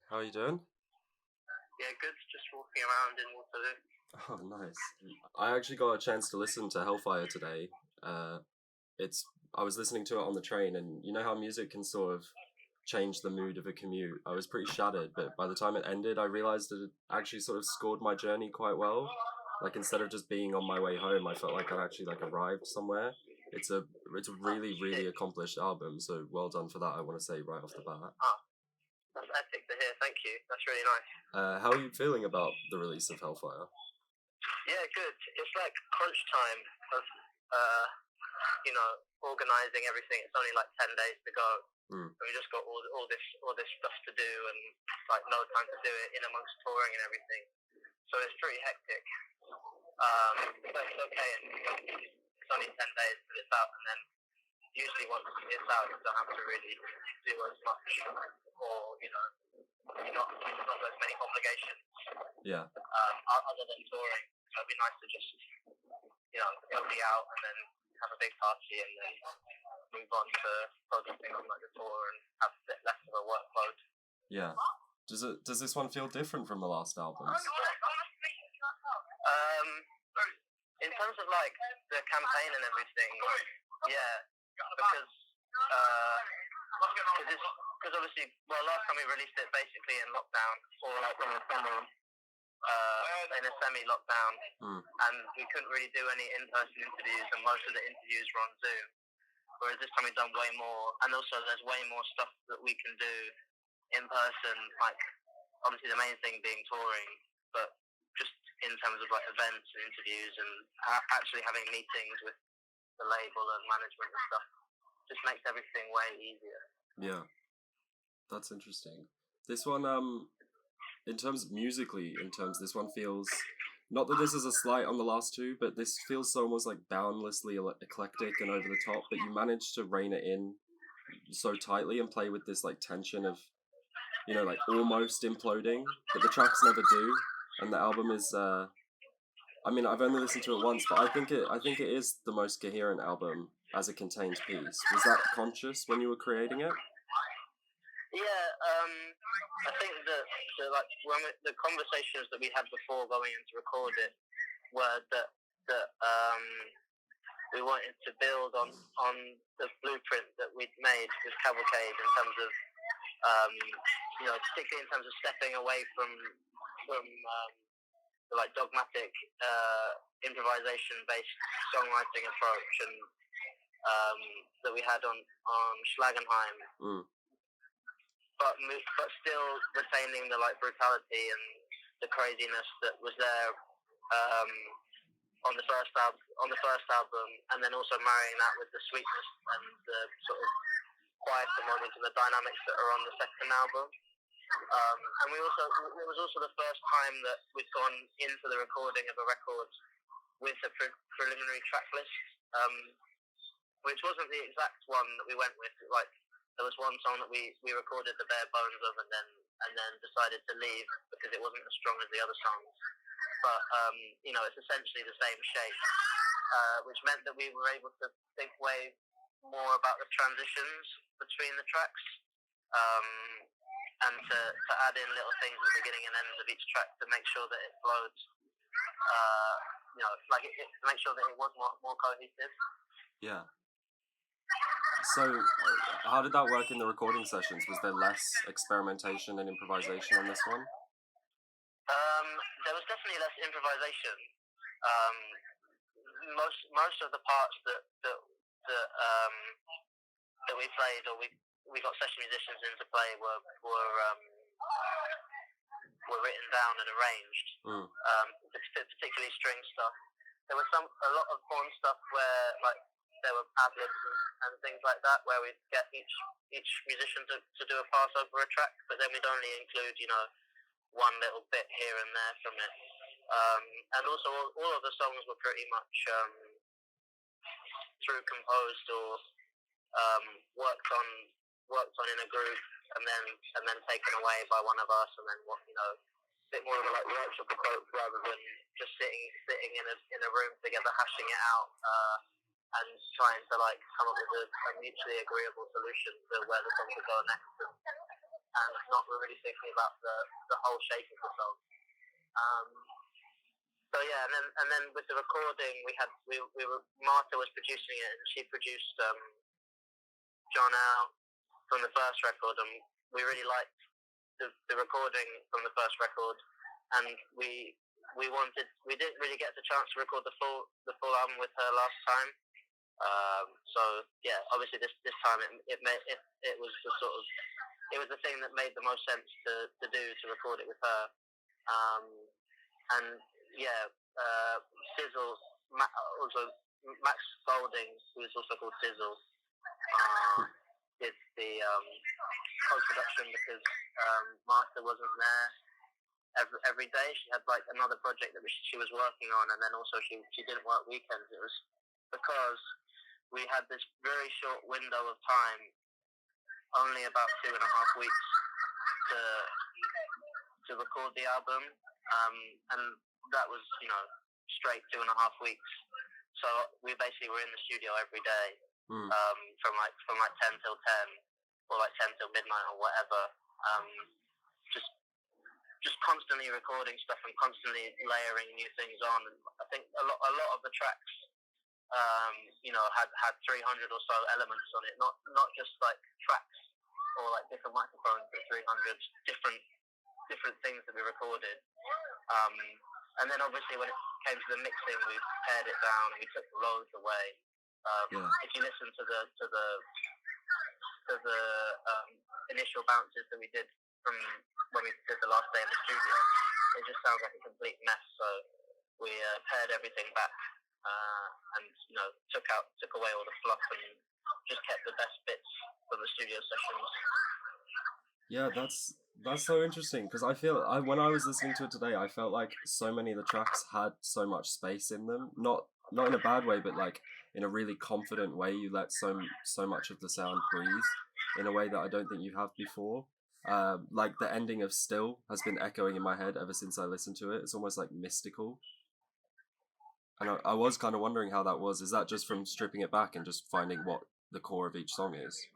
How are you doing? Yeah, good. Just walking around in Waterloo. Oh, nice. I actually got a chance to listen to Hellfire today. Uh, it's I was listening to it on the train, and you know how music can sort of change the mood of a commute. I was pretty shattered, but by the time it ended, I realized that it actually sort of scored my journey quite well. Like instead of just being on my way home, I felt like I'd actually like arrived somewhere. It's a it's a really accomplished album, so well done for that. I want to say right off the bat. Ah, that's epic to hear. Thank you. That's really nice. How are you feeling about the release of Hellfire? Yeah, good. It's like crunch time of, organising everything. It's only like 10 days to go. Mm. And we just got all this stuff to do and like no time to do it in amongst touring and everything. So it's pretty hectic. But it's okay. It's only 10 days till it's out, and then usually once it's out, you don't have to really do as much, or not as many obligations. Yeah. Other than touring, so it'd be nice to just it'll be out and then have a big party and then move on to focusing on like the tour and have a bit less of a workload. Yeah. Does this one feel different from the last albums? In terms of like the campaign and everything, yeah, because obviously, last time we released it basically in lockdown, or like in a semi-lockdown, and we couldn't really do any in-person interviews, and most of the interviews were on Zoom. Whereas this time we've done way more, and also there's way more stuff that we can do in person. Like obviously the main thing being touring, but just in terms of like events and interviews and actually having meetings with the label and management and stuff, just makes everything way easier. Yeah, that's interesting. This one, in terms musically, this one feels, not that this is a slight on the last two, but this feels so almost like boundlessly eclectic and over the top, but you managed to rein it in so tightly and play with this like tension of, like almost imploding, but the tracks never do. And the album is, I've only listened to it once, but I think it is the most coherent album as a contained piece. Was that conscious when you were creating it? Yeah, I think that when the conversations that we had before going in to record it were that we wanted to build on the blueprint that we'd made with Cavalcade in terms of particularly in terms of stepping away from the like dogmatic improvisation based songwriting approach and that we had on Schlagenheim. But still retaining the like brutality and the craziness that was there on the first album, and then also marrying that with the sweetness and the sort of quieter moments and the dynamics that are on the second album. And it was also the first time that we'd gone into the recording of a record with a preliminary track list, which wasn't the exact one that we went with. Like, there was one song that we recorded the bare bones of and then decided to leave because it wasn't as strong as the other songs. But it's essentially the same shape, which meant that we were able to think way more about the transitions between the tracks, and to add in little things at the beginning and ends of each track to make sure that it flowed, to make sure that it was more cohesive. Yeah. So, how did that work in the recording sessions? Was there less experimentation and improvisation on this one? There was definitely less improvisation. Most of the parts that we played, or we got session musicians in to play, were written down and arranged. Particularly string stuff. There was a lot of horn stuff where like there were ad-libs and things like that, where we'd get each musician to do a pass over a track, but then we'd only include, one little bit here and there from it. And also all of the songs were pretty much through composed or worked on in a group and then taken away by one of us, and then a bit more of a like workshop approach rather than just sitting in a room together hashing it out. And trying to like come up with a mutually agreeable solution to where the song could go next. and not really thinking about the whole shape of the song. So yeah, and then with the recording, Martha was producing it, and she produced John Al from the first record, and we really liked the recording from the first record, and we didn't really get the chance to record the full album with her last time. So yeah, obviously this time it was the sort of, it was the thing that made the most sense to do, to record it with her. And yeah, Sizzle, also Max Golding, who is also called Sizzle, did the post-production, because Martha wasn't there every day. She had like another project that she was working on, and then also she didn't work weekends. It was because we had this very short window of time, only about 2.5 weeks to record the album, and that was, straight 2.5 weeks. So we basically were in the studio every day, from like 10 till 10, or like 10 till midnight or whatever, just constantly recording stuff and constantly layering new things on. And I think a lot of the tracks, had 300 or so elements on it, not just like tracks or like different microphones, but 300 different things that we recorded. And then obviously when it came to the mixing, we pared it down and we took loads away. If you listen to the initial bounces that we did from when we did the last day in the studio, it just sounds like a complete mess. So we pared everything back, and took away all the fluff and just kept the best bits from the studio sessions. Yeah, that's so interesting, because I feel when I was listening to it today, I felt like so many of the tracks had so much space in them. Not in a bad way, but like in a really confident way. You let so much of the sound breathe in a way that I don't think you have before. Like the ending of Still has been echoing in my head ever since I listened to it. It's almost like mystical. And I was kind of wondering how that was. Is that just from stripping it back and just finding what the core of each song is?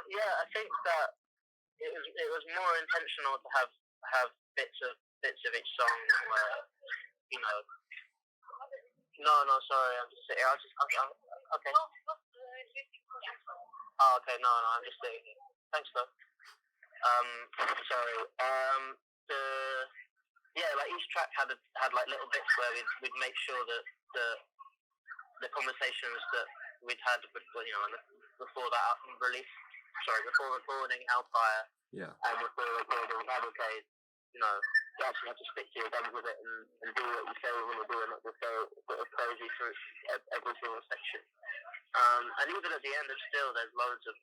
Yeah, I think that it was more intentional to have bits of each song where, No, sorry, I'm just sitting. Okay. Oh, okay, no, I'm just sitting here. Thanks, though. Sorry. Like each track had like little bits where we'd make sure that the conversations that we'd had before that release, before recording Hellfire, and before recording Cavalcade, you actually have to stick to your guns with it and do what you say you're going to do, and not just go sort of crazy through every single section. And even at the end of Still, there's loads of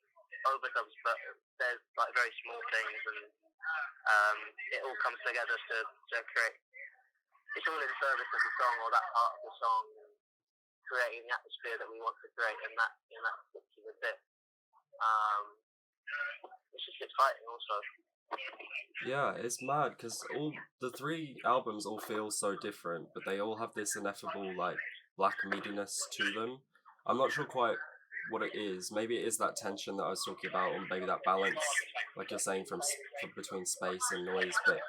overdubs, but there's like very small things, and it all comes together to create. It's all in service of the song, or that part of the song, creating the atmosphere that we want to create in that particular bit. It's just exciting, also. Yeah, it's mad, because all the 3 albums all feel so different, but they all have this ineffable like black midiness to them. I'm not sure quite what it is. Maybe it is that tension that I was talking about, or maybe that balance, like you're saying, from between space and noise. But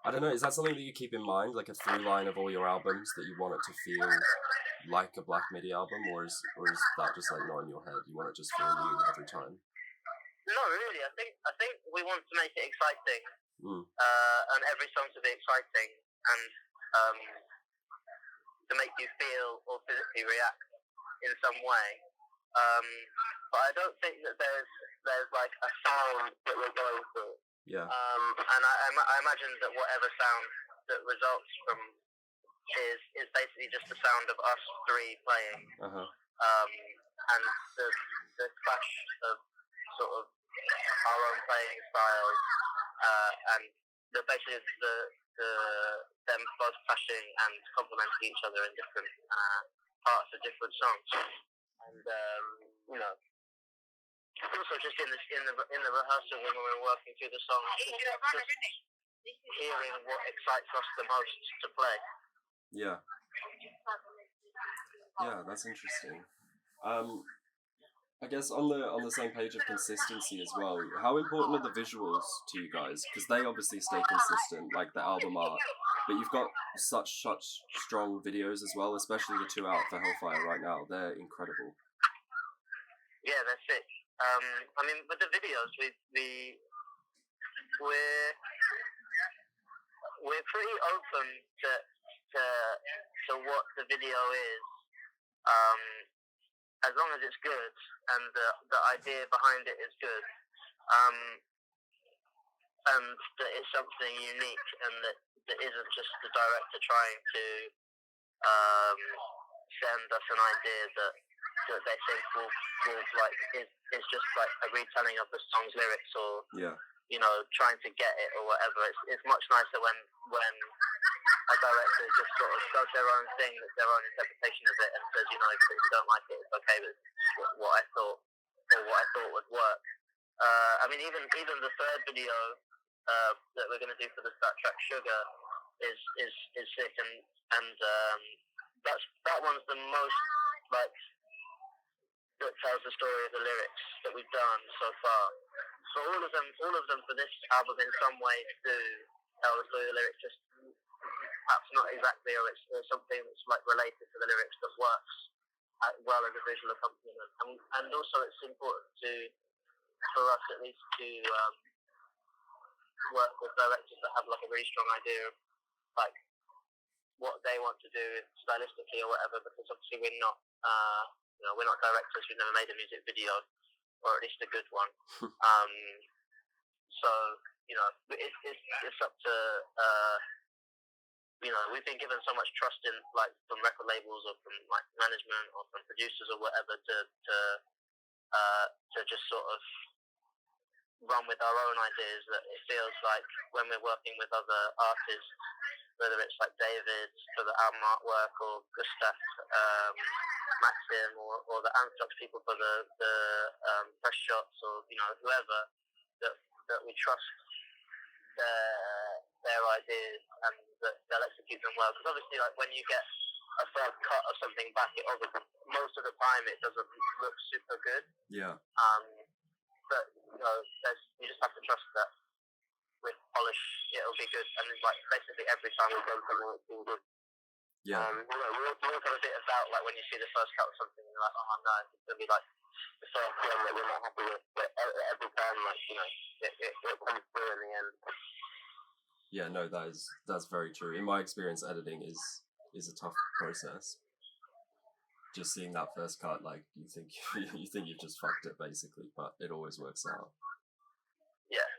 I don't know, is that something that you keep in mind, like a through line of all your albums, that you want it to feel like a black midi album, or is that just like not in your head? You want it just feel new every time? No, really. I think we want to make it exciting, and every song to be exciting, and to make you feel or physically react in some way. But I don't think that there's like a sound that we're going for. Yeah. And I imagine that whatever sound that results from is basically just the sound of us 3 playing. And the clash of sort of our own playing styles, and basically them both clashing and complementing each other in different parts of different songs. And also just in the rehearsal when we were working through the songs, just hearing what excites us the most to play. Yeah, that's interesting. I guess on the same page of consistency as well. How important are the visuals to you guys? Because they obviously stay consistent, like the album art. But you've got such strong videos as well, especially the two out for Hellfire right now. They're incredible. Yeah, that's it. I mean, with the videos, we're pretty open to what the video is, as long as it's good and the idea behind it is good, and that it's something unique, and that isn't just the director trying to send us an idea that they think will like is just like a retelling of the song's lyrics, or trying to get it or whatever. It's much nicer when a director just sort of does their own thing, their own interpretation of it, and says, if you don't like it, it's okay, but what I thought would work. I mean, even the third video that we're going to do for that track, Sugar, is sick, and that one's the most like that tells the story of the lyrics that we've done so far. So all of them for this album in some way do tell the story of the lyrics, just perhaps not exactly, or it's something that's like related to the lyrics that works as well as a visual accompaniment. And also it's important for us at least to work with directors that have like a really strong idea of like what they want to do stylistically or whatever, because obviously we're not directors. We've never made a music video, or at least a good one. So it's up to we've been given so much trust in like from record labels or from like management or from producers or whatever to just sort of run with our own ideas, that it feels like when we're working with other artists, whether it's like David for the album artwork, or Gustav, Maxim, or the Anthrax people for the press shots, or whoever, that we trust their ideas and that they'll execute them well. Because obviously, like when you get a third cut of something back, most of the time it doesn't look super good. Yeah. But you just have to trust that with polish it'll be good, and it's like basically every time we've done something it's been good. Yeah. We also have a bit of doubt, like when you see the first cut of something, and you're like, oh no, it's gonna be like the first one that we're not happy with. But every time, like it comes through in the end. Yeah, no, that's very true. In my experience, editing is a tough process. Just seeing that first cut, like you think you've just fucked it basically, but it always works out. Yeah.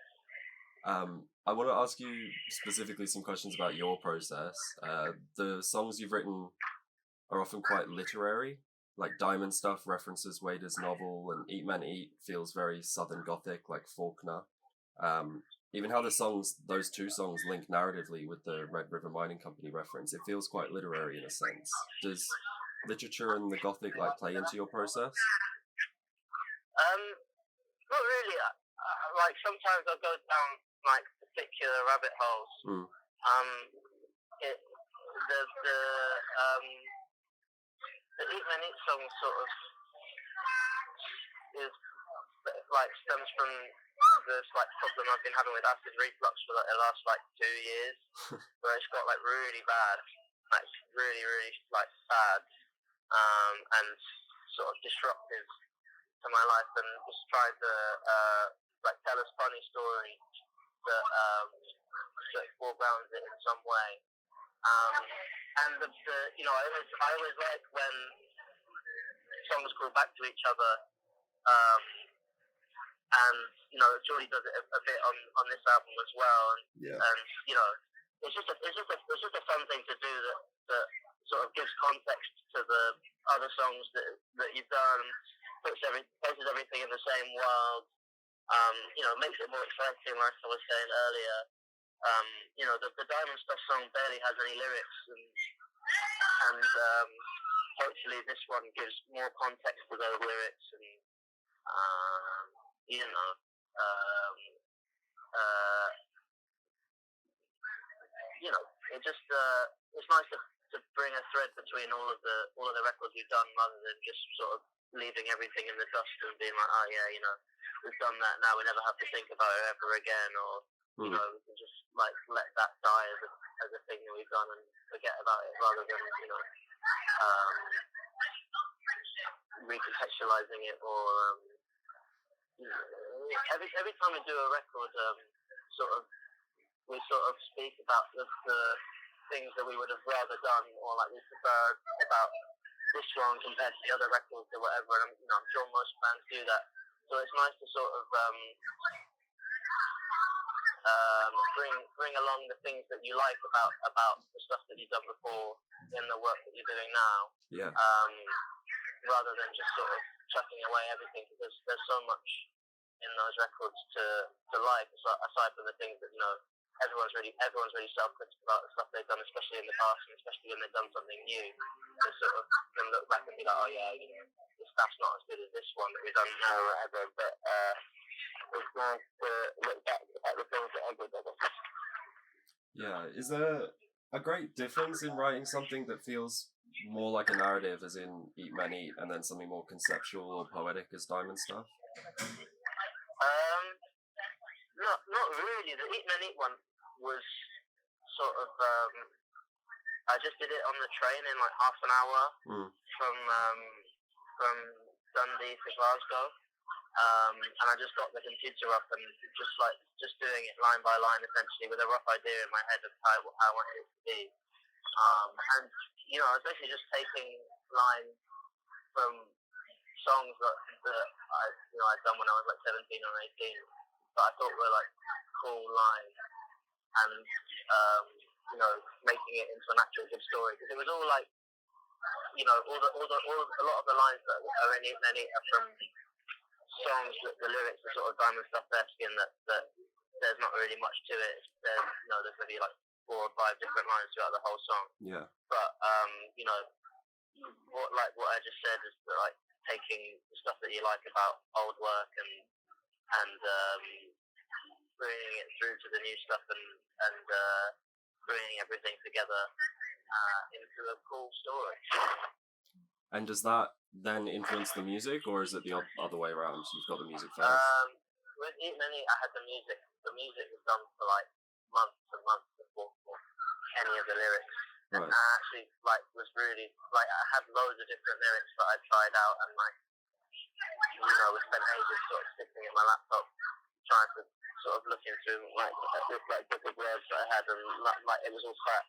I want to ask you specifically some questions about your process. The songs you've written are often quite literary, like Diamond Stuff references Wader's novel, and Eat Man Eat feels very Southern Gothic, like Faulkner. Even how those two songs link narratively with the Red River Mining Company reference, it feels quite literary in a sense. Does literature and the Gothic like play into your process? Not really. Like sometimes I'll go down like particular rabbit holes. The Eat Man Eat song sort of is like stems from this like problem I've been having with acid reflux for like the last like 2 years, where it's got like really bad, like really like bad, and sort of disruptive to my life, and just tried to like tell a funny story that foregrounds it in some way. And I always like when songs call back to each other. And Geordie does it a bit on this album as well. And it's just a fun thing to do that sort of gives context to the other songs that you've done, places everything in the same world. Makes it more exciting, like I was saying earlier. The Diamond Stuff song barely has any lyrics, and hopefully this one gives more context to those lyrics, and it just it's nice to bring a thread between all of the records we've done, rather than just sort of leaving everything in the dust and being like, oh yeah, you know, we've done that now, we never have to think about it ever again, or you know, we can just like let that die as a thing that we've done and forget about it, rather than, you know, recontextualizing it, or every time we do a record, we sort of speak about the things that we would have rather done, or like we prefer about this one compared to the other records or whatever. And you know, I'm sure most fans do that. So it's nice to sort of bring along the things that you like about the stuff that you've done before in the work that you're doing now. Yeah. Rather than just sort of chucking away everything, because there's so much in those records to like, aside from the things that, you know, everyone's really self-critical about the stuff they've done, especially in the past, and especially when they've done something new. They sort of can look back and be like, oh yeah, you know, this stuff's not as good as this one that we've done now or whatever. But it's nice to look back at the things that are good. Yeah. Is there a great difference in writing something that feels more like a narrative, as in Eat Man Eat, and then something more conceptual or poetic as Diamond Stuff? Not really. The Eat Man Eat one was sort of I just did it on the train in like half an hour from Dundee to Glasgow, and I just got the computer up and just doing it line by line, essentially, with a rough idea in my head of how I wanted it to be. And you know, I was basically just taking lines from songs that I'd done when I was like 17 or 18, that I thought were like cool lines, and you know, making it into an actual good story, because it was all like, you know, a lot of the lines that are in Eat Man Eat are from songs that the lyrics are sort of Diamond Stuff-esque, in that there's not really much to it. There's maybe like 4 or 5 different lines throughout the whole song. Yeah. But you know, what I just said is that, like, taking the stuff that you like about old work and bringing it through to the new stuff, and bringing everything together into a cool story. And does that then influence the music, or is it the other way around? You've got the music first. With Eat Man Eat, I had the music. The music was done for like months and months before any of the lyrics. Right. And I actually was really I had loads of different lyrics that I tried out, and we spent ages sort of sitting in my laptop trying to sort of look into this book of words that I had, and it was all crap,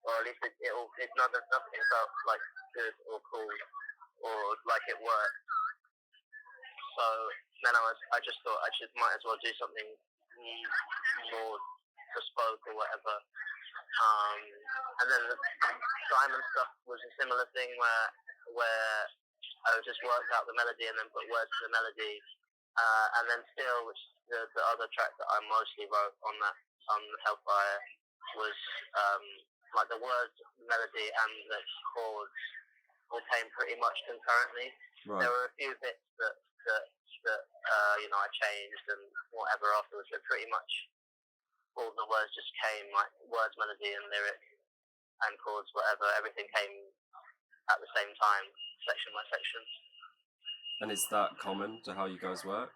or at least nothing felt like good or cool or like it worked. So then I just thought I might as well do something more bespoke or whatever. And then the Diamond Stuff was a similar thing where I just worked out the melody and then put words to the melody. And then Still, which is the other track that I mostly wrote on Hellfire, was like the words, melody, and the chords all came pretty much concurrently. Right. There were a few bits that I changed and whatever afterwards, but pretty much all the words just came, like words, melody, and lyric, and chords, whatever. Everything came at the same time, section by section. And is that common to how you guys work?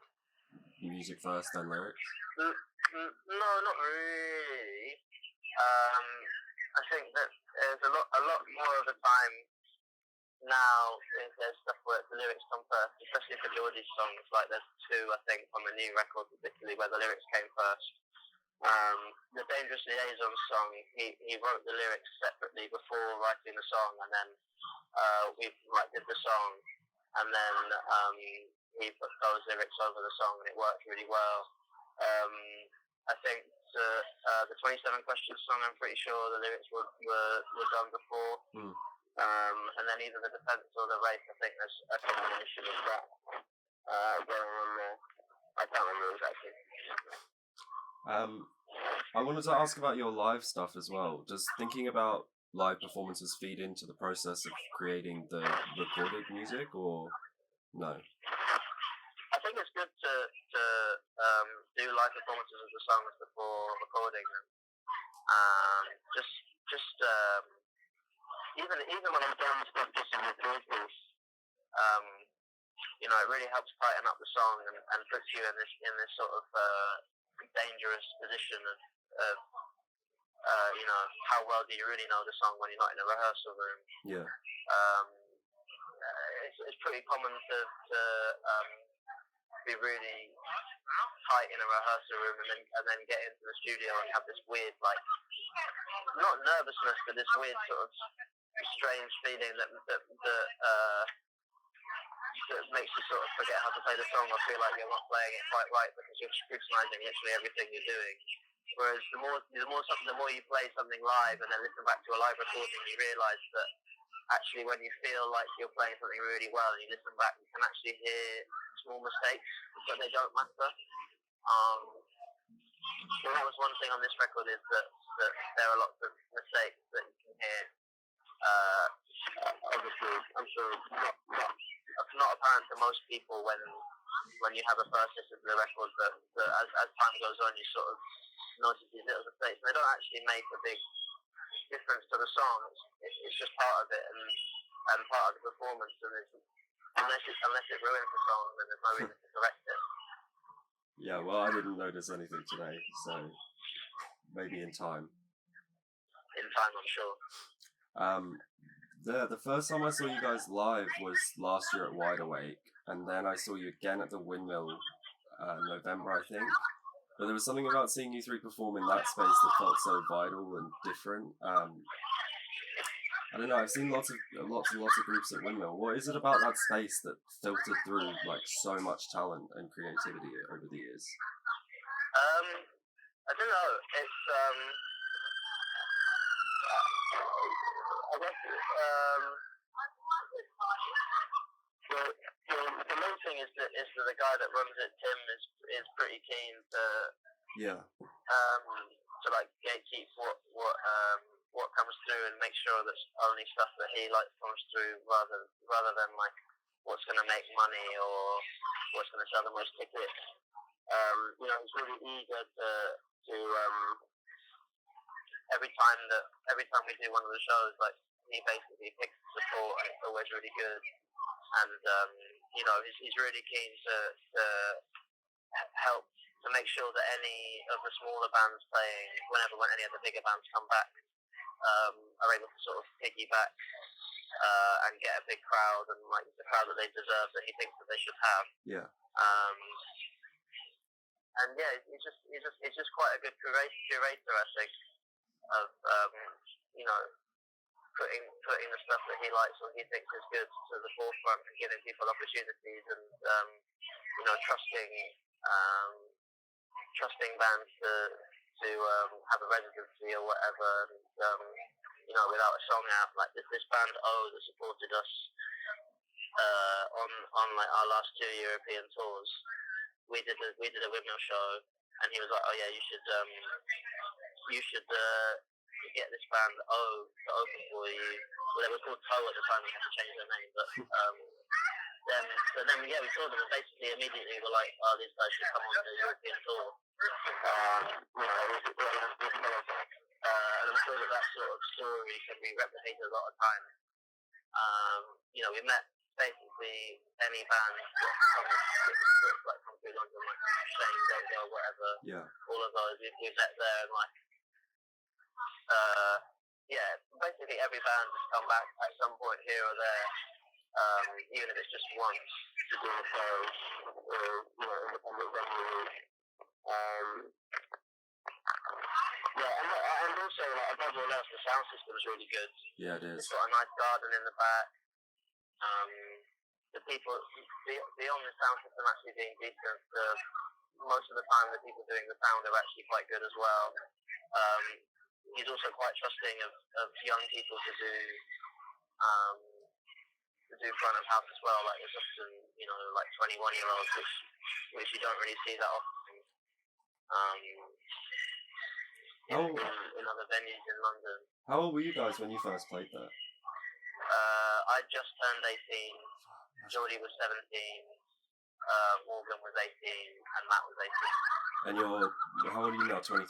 Music first, then lyrics? No, not really. I think that there's a lot more of the time now there's stuff where the lyrics come first, especially for Geordie's songs. Like there's 2, I think, on the new record particularly, where the lyrics came first. The Dangerous Liaison song, he wrote the lyrics separately before writing the song, and then we did the song, and then he put those lyrics over the song, and it worked really well. I think the 27 Questions song, I'm pretty sure the lyrics were done before. And then either the Defence or the Race, I think there's a combination of that going on there. I can't remember exactly. I wanted to ask about your live stuff as well. Does thinking about live performances feed into the process of creating the recorded music, or no? I think it's good to do live performances of the songs before recording them. Even when I'm doing stuff just in the vocals, it really helps tighten up the song and puts you in this sort of dangerous position of how well do you really know the song when you're not in a rehearsal room. Yeah. It's pretty common to be really tight in a rehearsal room and then get into the studio and have this weird, like, not nervousness, but this weird sort of strange feeling that makes you sort of forget how to play the song or feel like you're not playing it quite right because you're scrutinizing literally everything you're doing. Whereas the more you play something live and then listen back to a live recording, you realise that actually when you feel like you're playing something really well and you listen back, you can actually hear small mistakes, but they don't matter. So that was one thing on this record, is that there are lots of mistakes that you can hear. Obviously, I'm sure it's not apparent to most people when you have a first listen to the record, but as time goes on, you sort of notice these little mistakes. They don't actually make a big difference to the song. It's just part of it and part of the performance. And unless it ruins the song, then there's no reason to correct it. Yeah, well, I didn't notice anything today, so maybe in time. In time, I'm sure. The first time I saw you guys live was last year at Wide Awake, and then I saw you again at the Windmill, November, I think. But there was something about seeing you three perform in that space that felt so vital and different. I don't know, I've seen lots and lots of groups at Windmill. What is it about that space that filtered through like so much talent and creativity over the years? I don't know. It's I guess the main thing is that the guy that runs it, Tim, is pretty keen to like gatekeep what comes through and make sure that only stuff that he likes comes through, rather than like what's going to make money or what's going to sell the most tickets. He's really eager to every time we do one of the shows, like he basically picks the support, and it's always really good. And he's really keen to help to make sure that any of the smaller bands playing, when any of the bigger bands come back, are able to sort of piggyback and get a big crowd and like the crowd that they deserve, that he thinks that they should have. Yeah. And yeah, he's just quite a good curator, I think, of putting the stuff that he likes or he thinks is good to the forefront and giving people opportunities and trusting bands to have a residency or whatever, and without a song out, like this band that supported us on like our last 2 European tours. We did a Windmill show, and he was like, "Oh yeah, you should get this band to open for you." Well, they were called Toe at the time. We had to change their name, but then we saw them, and basically immediately were like, "Oh, these guys should come on the European tour." And I'm sure that sort of story can be replicated a lot of times. We met basically any band that comes through London, like Shane, Dodo, or whatever. Yeah. All of those we met there, and like, basically every band has come back at some point here or there, even if it's just once, to do a show or independent venues. And also, like, above all else, the sound system is really good. Yeah, it is. It's got a nice garden in the back. The people beyond the sound system actually being decent, most of the time the people doing the sound are actually quite good as well. He's also quite trusting of young people to do front of house as well. Like there's often like 21-year-olds, which you don't really see that often. In other venues in London. How old were you guys when you first played there? I just turned 18. Geordie was 17. Morgan was 18, and Matt was 18. And how old are you now? 23.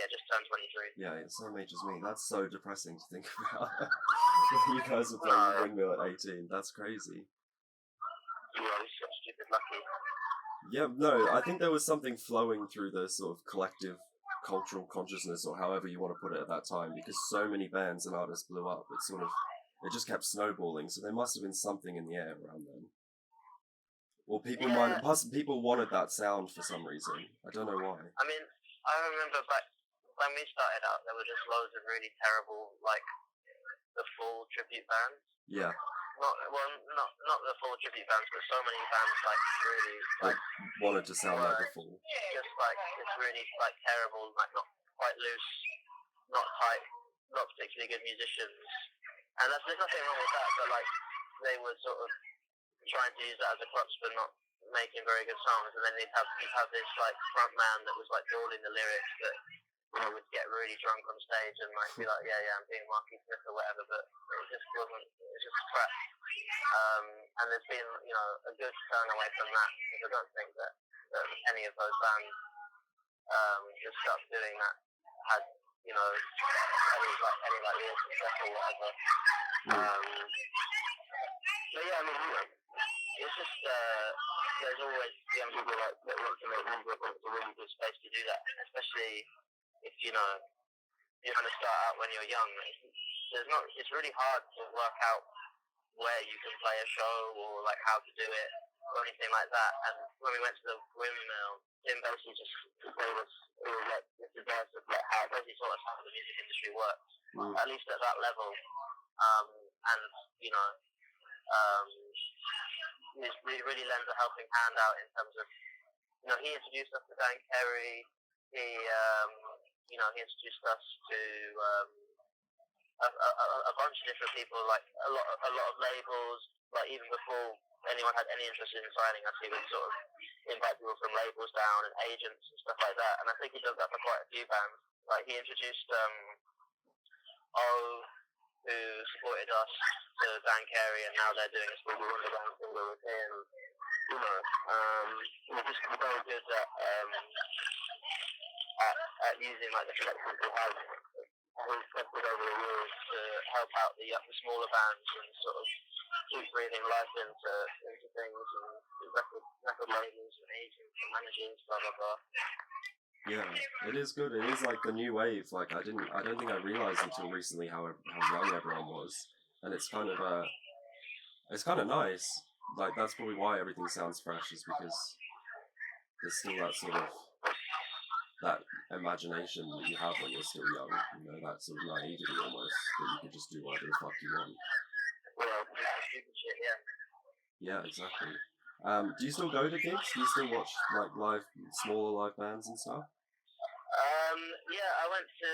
Just turned 23. Yeah, it's the same age as me. That's so depressing to think about. You guys are playing Windmill at 18. That's crazy. he's so stupid lucky. Yeah, no, I think there was something flowing through the sort of collective cultural consciousness, or however you want to put it, at that time, because so many bands and artists blew up. It just kept snowballing. So there must have been something in the air around then. Or people people wanted that sound for some reason. I don't know why. I mean, I remember back when we started out, there were just loads of really terrible, like, the full tribute bands. Yeah. Not the full tribute bands, but so many bands, like, really, like, wanted to sound like the full. Just, like, it's really, like, terrible, like, not quite loose, not tight, not particularly good musicians. And there's nothing wrong with that, but, like, they were sort of trying to use that as a crutch for not making very good songs, and then you'd have this, like, front man that was, like, drawling the lyrics that, you know, would get really drunk on stage and, like, be like, yeah, I'm being Marky Smith or whatever, but it just crap. And there's been, you know, a good turn away from that, because I don't think that any of those bands just stopped doing that had, you know, any real success or whatever. But yeah, I mean, you know, it's just, there's always young people that want to make music, and it's a really good space to do that, especially if, you know, you're going to start out when you're young. It's really hard to work out where you can play a show, or, like, how to do it, or anything like that. And when we went to the Windmill, Tim basically just gave us, like, this advice of, like, how basically sort of how the music industry works, at least at that level. And, you know, it really lends a helping hand out in terms of, you know, he introduced us to Dan Carey. He introduced us to a bunch of different people, like a lot of labels. Like, even before anyone had any interest in signing us, he would sort of invite people from labels down and agents and stuff like that. And I think he does that for quite a few bands. Like, he introduced who supported us to Dan Carey, and now they're doing a Stevie Wonder Band single with him. You know, we're just very good at using, like, the connections we have collected over the years to help out the smaller bands and sort of keep breathing life into things, and record labels and agents and managers, blah blah blah. Yeah, it is good. It is like the new wave. Like, I don't think I realized until recently how young everyone was, and it's kind of nice. Like, that's probably why everything sounds fresh, is because there's still that sort of that imagination that you have when you're still young. You know, that sort of naivety almost, that you can just do whatever the fuck you want. Well, stupid shit, yeah. Yeah, exactly. Do you still go to gigs? Do you still watch, like, smaller live bands and stuff? Yeah, I went to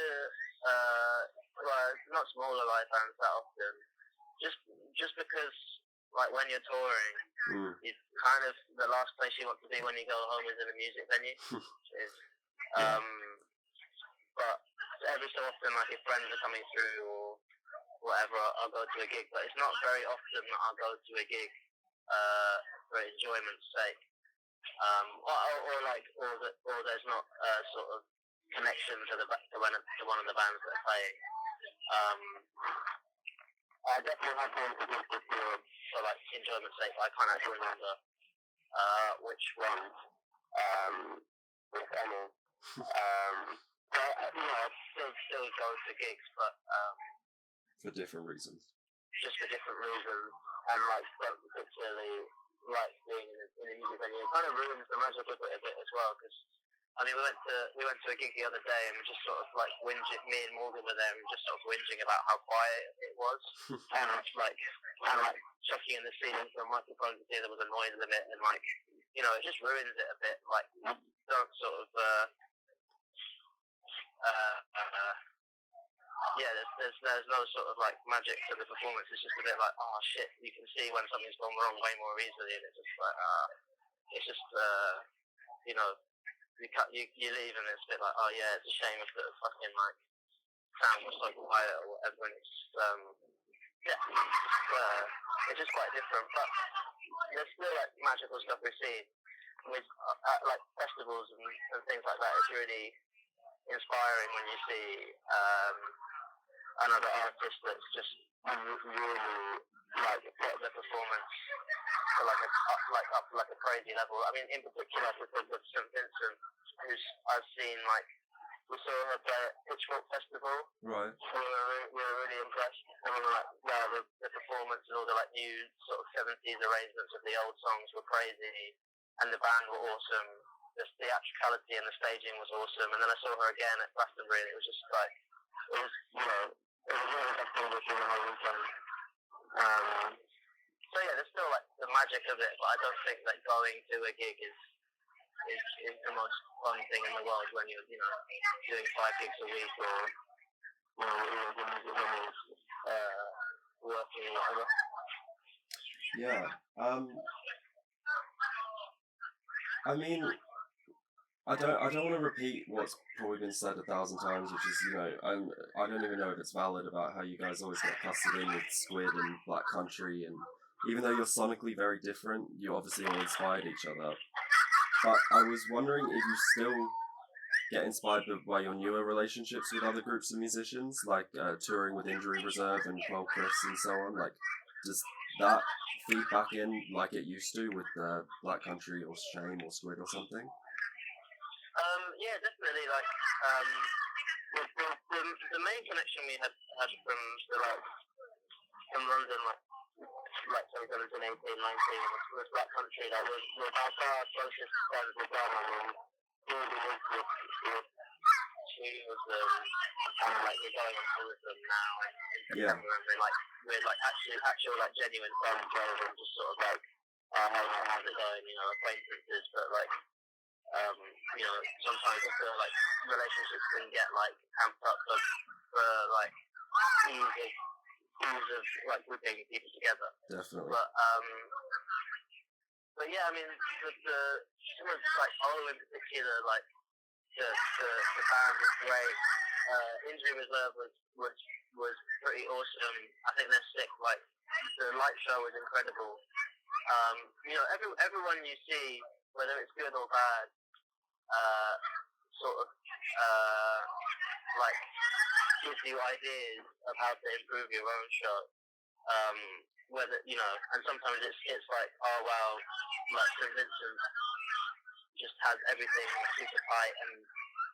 not smaller live bands that often. Just because, like, when you're touring, it's kind of the last place you want to be when you go home is in a music venue. But every so often, like, if friends are coming through or whatever, I'll go to a gig. But it's not very often that I'll go to a gig for enjoyment's sake, or there's not a sort of connection to one of the bands that are playing. I definitely have gone to gigs before for, like, enjoyment's sake, but I can't actually remember which one, if any. But, you know, I still go to gigs, but for different reasons. Just for different reasons, and, like, don't particularly like being in a music venue. It kind of ruins the magic of it a bit as well, because, I mean, we went to a gig the other day, and we just sort of, like, whinging. Me and Morgan were there, and we just sort of whinging about how quiet it was, and like chucking in the ceiling for a microphone to see there was a noise limit, and, like, you know, it just ruins it a bit. Like, don't sort of there's no sort of, like, magic to the performance. It's just a bit like, oh shit, you can see when something's gone wrong way more easily, and it's just like, you know, you leave and it's a bit like, oh yeah, it's a shame if the fucking, like, sound was so quiet or whatever, and it's it's just quite different. But there's still, like, magical stuff we see with like festivals and things like that. It's really inspiring when you see another artist that's just really put the performance to like a crazy level. I mean, in particular, with St. Vincent, who's I've seen we saw her play at Pitchfork Festival. Right. We were really impressed. I mean, the performance and all the new sort of 70s arrangements of the old songs were crazy, and the band were awesome. The theatricality and the staging was awesome. And then I saw her again at Glastonbury, and it was just it was really something to see the whole weekend. So yeah, there's still the magic of it, but I don't think that going to a gig is the most fun thing in the world when you're doing 5 gigs a week or working or whatever. Yeah. I mean, I don't want to repeat what's probably been said 1,000 times, which is, I don't even know if it's valid about how you guys always get clustered in with Squid and Black Country, and even though you're sonically very different, you obviously all inspired each other. But I was wondering if you still get inspired by your newer relationships with other groups of musicians, like touring with Injury Reserve and Chloe Chris and so on. Does that feed back in like it used to with Black Country or Shame or Squid or something? Yeah, definitely. The main connection we had from London, 2017, 18, 19, was Black Country. We're by far closest friends with them, and we're really with two of them, and we're going on tour with them now in September, and we're actual genuine friends rather than just sort of how's it going, acquaintances, but sometimes I feel relationships can get amped up for ease of grouping people together. Definitely. But yeah, I mean some of Olo in particular, the band was great. Injury Reserve was pretty awesome. I think they're sick. The light show was incredible. Everyone you see, whether it's good or bad, gives you ideas of how to improve your own show. And sometimes it's oh wow, St. Vincent just has everything super tight and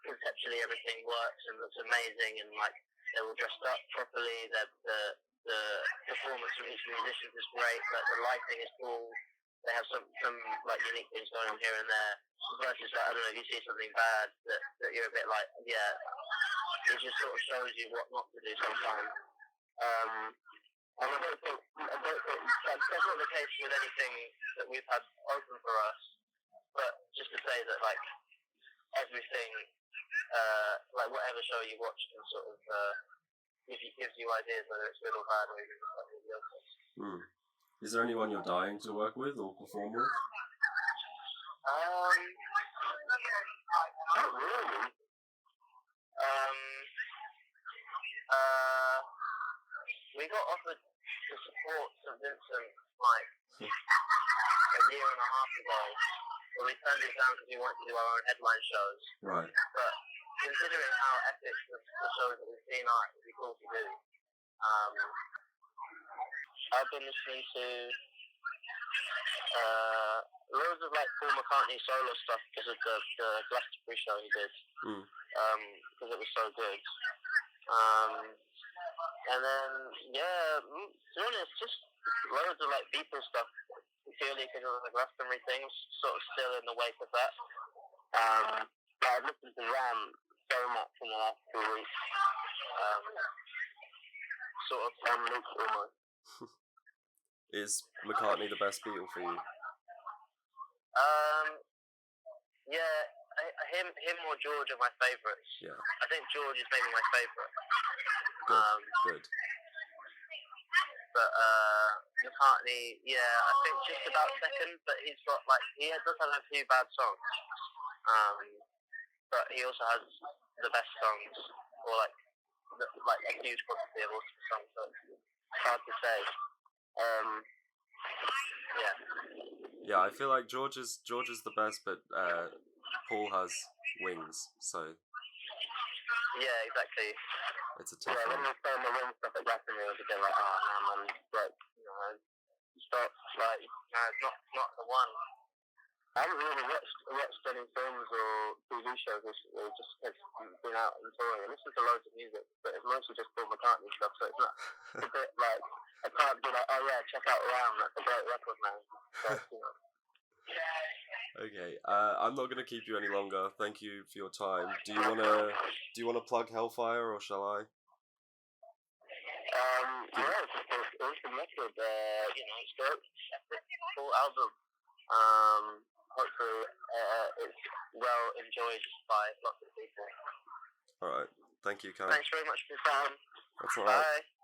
conceptually everything works and looks amazing, and they're all dressed up properly. The performance from each musician is great. The lighting is cool. They have some unique things going on here and there. Versus I don't know, if you see something bad that you're a bit it just sort of shows you what not to do sometimes. And I don't think that's not the case with anything that we've had open for us. But just to say that everything, whatever show you watch can sort of gives you ideas whether it's good or bad or even mediocre. Is there anyone you're dying to work with or perform with? Not really. We got offered to support St. Vincent a year and a half ago, but we turned it down because we wanted to do our own headline shows. Right. But considering how epic the shows that we've seen are, it'd be cool to do. I've been listening to loads of Paul McCartney solo stuff because of the Glastonbury show he did, because it was so good. And then to be honest, just loads of Beatle stuff, purely because of the Glastonbury thing. Sort of still in the wake of that. But I've listened to Ram so much in the last 2 weeks. Sort of on loop almost. Is McCartney the best Beatle for you? Yeah, him or George are my favourites. Yeah. I think George is maybe my favourite. Good. But McCartney, I think just about second. But he's got he does have a few bad songs. But he also has the best songs, or a huge quantity of awesome songs. So it's hard to say. Yeah, I feel like George is the best, but Paul has wings, so. Yeah, exactly. It's a tough one. When we found the wrong stuff at Glastonbury, it was a bit oh man, broke. stop, like, it's not the one. I haven't really watched any films or TV shows recently, just it's been out and touring, and this is a loads of music, but it's mostly just Paul McCartney stuff, so it's not, it's a bit like, I can't be like, oh yeah, check out Ram, that's a great record, man. But, Okay, I'm not gonna keep you any longer. Thank you for your time. Do you wanna plug Hellfire, or shall I? Yeah, it's an awesome record. It's great. Full album. Hopefully, it's well enjoyed by lots of people. All right. Thank you, Cam. Thanks very much for your time. That's all right. Bye.